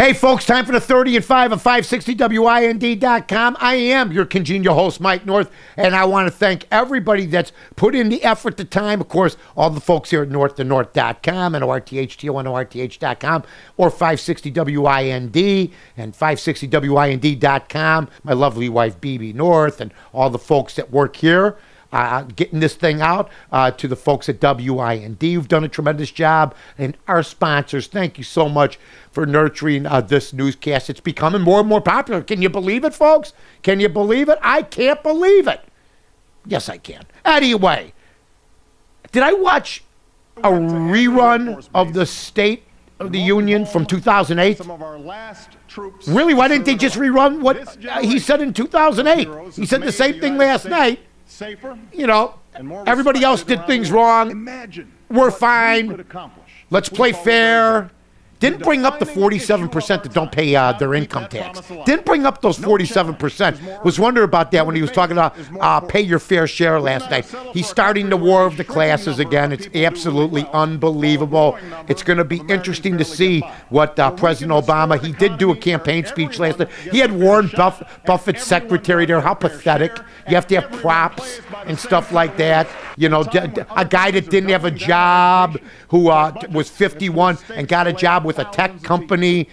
Hey, folks, time for the 30 and 5 of 560WIND.com. I am your congenial host, Mike North, and I want to thank everybody that's put in the effort, the time. Of course, all the folks here at norththenorth.com and ORTHTONORTH.com or 560WIND and 560WIND.com. My lovely wife, BB North, and all the folks that work here. Getting this thing out to the folks at WIND who've done a tremendous job, and our sponsors. Thank you so much for nurturing this newscast. It's becoming more and more popular. Can you believe it, folks? Can you believe it? I can't believe it. Yes, I can. Anyway, did I watch a rerun of the State of the Union from 2008? Really? Why didn't they just rerun what he said in 2008? He said the same thing last night. You know, everybody else did things wrong. We're fine. Let's play fair. Didn't bring up the 47% that don't pay their income tax. Didn't bring up those 47%. Was wondering about that when he was talking about pay your fair share last night. He's starting the war of the classes again. It's absolutely unbelievable. It's going to be interesting to see what President Obama, he did do a campaign speech last night. He had Warren Buffett's secretary there. How pathetic. You have to have props and stuff like that. You know, a guy that didn't have a job who was 51 and got a job with a tech company.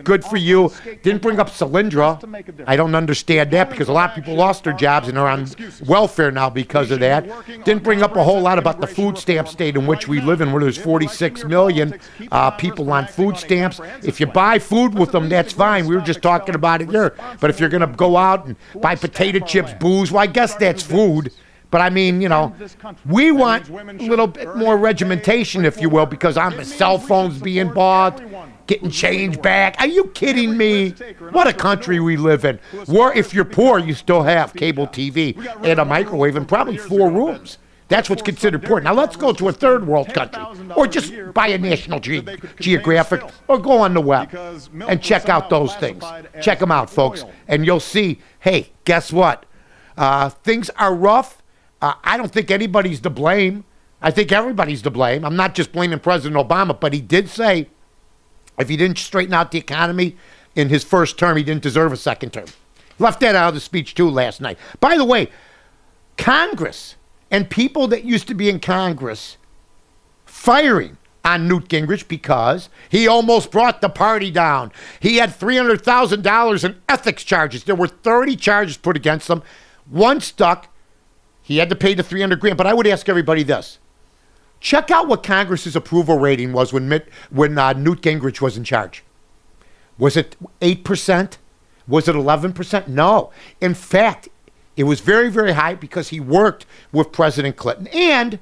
Good for you. Didn't bring up Solyndra. I don't understand that because a lot of people lost their jobs and are on welfare now because of that. Didn't bring up a whole lot about the food stamp state in which we live in, where there's 46 million people on food stamps. If you buy food with them, that's fine. We were just talking about it here. But if you're going to go out and buy potato chips, booze, well, I guess that's food. But I mean, you know, we want a little bit more regimentation, if you will, because cell phones being bought, getting change back. Are you kidding me? What a country we live in. Where if you're poor, you still have cable TV and a microwave and probably 4 rooms. That's what's considered poor. Now let's go to a third world country, or just buy a National Geographic, or go on the web and check out those things. Check them out, folks, and you'll see, hey, guess what? Things are rough. I don't think anybody's to blame. I think everybody's to blame. I'm not just blaming President Obama, but he did say if he didn't straighten out the economy in his first term, he didn't deserve a second term. Left that out of the speech, too, last night. By the way, Congress and people that used to be in Congress firing on Newt Gingrich because he almost brought the party down. He had $300,000 in ethics charges. There were 30 charges put against him. One stuck. He had to pay the $300,000, but I would ask everybody this. Check out what Congress's approval rating was when Newt Gingrich was in charge. Was it 8%? Was it 11%? No. In fact, it was very, very high because he worked with President Clinton. And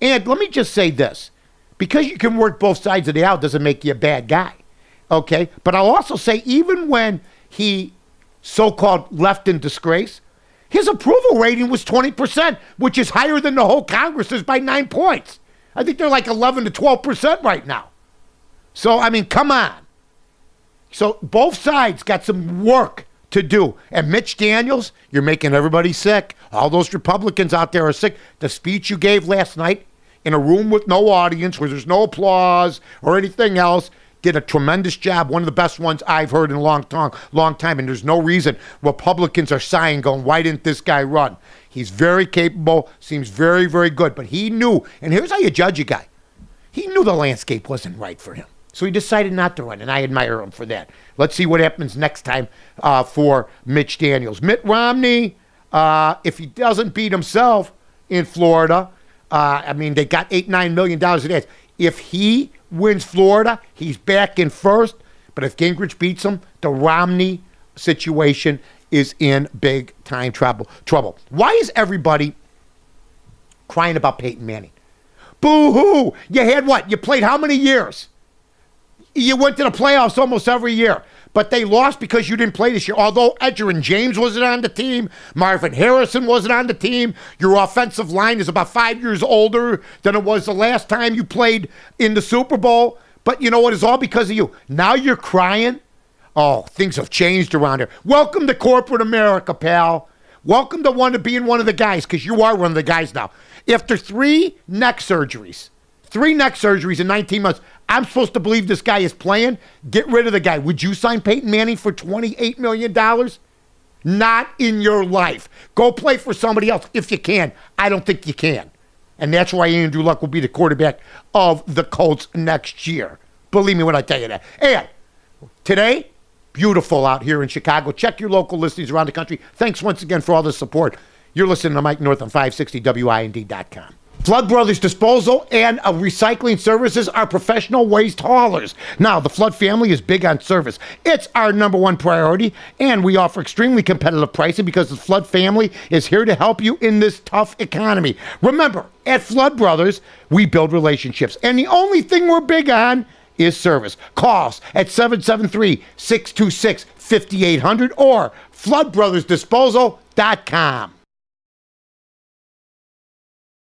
let me just say this. Because you can work both sides of the aisle doesn't make you a bad guy. Okay? But I'll also say even when he so-called left in disgrace, his approval rating was 20%, which is higher than the whole Congress's by 9 points. I think they're like 11 to 12% right now. So, I mean, come on. So both sides got some work to do. And Mitch Daniels, you're making everybody sick. All those Republicans out there are sick. The speech you gave last night in a room with no audience, where there's no applause or anything else, did a tremendous job, one of the best ones I've heard in a long time, and there's no reason Republicans are sighing, going, why didn't this guy run? He's very capable, seems very, very good, but he knew, and here's how you judge a guy. He knew the landscape wasn't right for him, so he decided not to run, and I admire him for that. Let's see what happens next time for Mitch Daniels. Mitt Romney, if he doesn't beat himself in Florida, I mean, they got $8-9 million in ads. If he wins Florida, he's back in first. But if Gingrich beats him, the Romney situation is in big time trouble. Why is everybody crying about Peyton Manning? Boo-hoo! You had what? You played how many years? You went to the playoffs almost every year. But they lost because you didn't play this year. Although Edgerrin James wasn't on the team, Marvin Harrison wasn't on the team, your offensive line is about 5 years older than it was the last time you played in the Super Bowl. But you know what? It's all because of you. Now you're crying. Oh, things have changed around here. Welcome to corporate America, pal. Welcome to being one of the guys, because you are one of the guys now. After 3 neck surgeries in 19 months, I'm supposed to believe this guy is playing. Get rid of the guy. Would you sign Peyton Manning for $28 million? Not in your life. Go play for somebody else if you can. I don't think you can. And that's why Andrew Luck will be the quarterback of the Colts next year. Believe me when I tell you that. And today, beautiful out here in Chicago. Check your local listings around the country. Thanks once again for all the support. You're listening to Mike North on 560WIND.com. Flood Brothers Disposal and Recycling Services are professional waste haulers. Now, the Flood family is big on service. It's our number one priority, and we offer extremely competitive pricing because the Flood family is here to help you in this tough economy. Remember, at Flood Brothers, we build relationships, and the only thing we're big on is service. Call us at 773-626-5800 or floodbrothersdisposal.com.